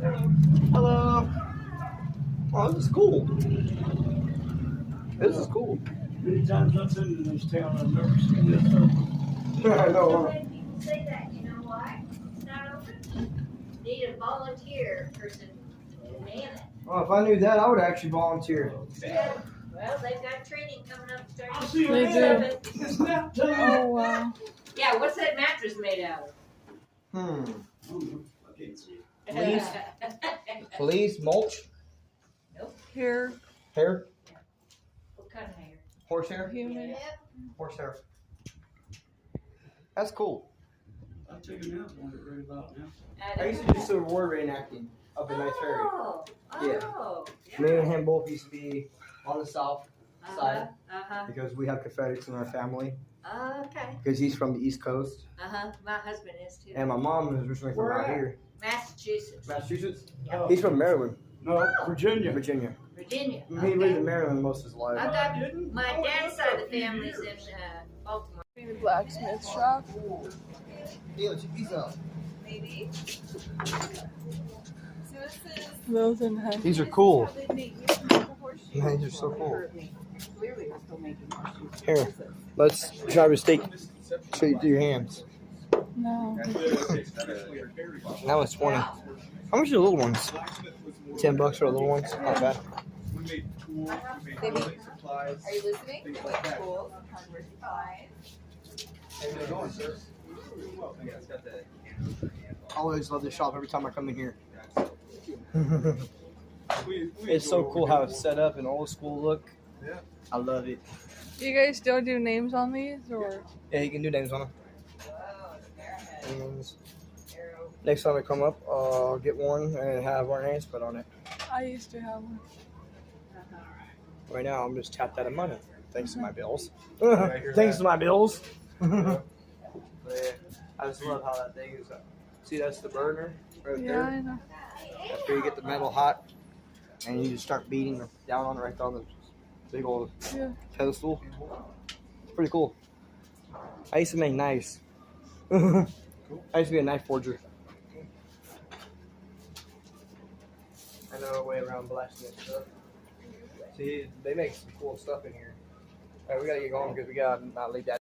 Hello. Oh, this is cool. This is cool. Many times I've been in this town, I've never seen this open. I know. People say that, you know why? It's not open. Need a volunteer person to man it. Well, if I knew that, I would actually volunteer. Yeah. Well, they've got training coming up I'll starting. see you They later. do. It's nap time. Oh wow. Yeah, what's that mattress made out Hmm. I can't see it. of? Please? Please, mulch, Here, hair, What kind of hair? horsehair, human. horsehair. That's cool. I'll take a nap on it right about now. I used to do some reward reenacting up in Nice Ferry. Oh, Yeah. oh. Me and him both used to be on the south side Uh-huh. because we have Confederates in our family. Okay. Because he's from the East Coast, Uh-huh. My husband is too. and my mom is originally from Where out at? here, Massachusetts. Massachusetts. Oh, He's from Maryland, no, Virginia. Virginia. Virginia. He lived in Maryland most of his life. I've got didn't? my Oh, dad's it's side a of the few family's in years. Baltimore. The blacksmith shop. Neil, check these out. Maybe. So this is. Those in head. These are cool. How they make horseshoes. Man, these are so cool. Clearly, we're still making horseshoes. Here, let's try to steak. Show you through your hands. No. That was 20. How much are the little ones? $10 for the little ones. Not bad. They make, are you listening? They make tools, hardware supplies. I always love this shop every time I come in here. It's so cool how it's set up, an old school look. Yeah. I love it. Do you guys still do names on these, or? Yeah, you can do names on them. And next time I come up, I'll get one and have our names put on it. I used to have one. Right now, I'm just tapped out of money. Thanks to my bills. I hear Thanks that. to my bills. But yeah, I just love how that thing is. See, that's the burner right Yeah, there. I know. That's where you get the metal hot, and you just start beating down on it right on the big old Yeah. pedestal. It's pretty cool. I used to make knives. I used to be a knife forger. I know a way around blacksmith stuff. See, they make some cool stuff in here. All right, we gotta get going because we gotta not leave that.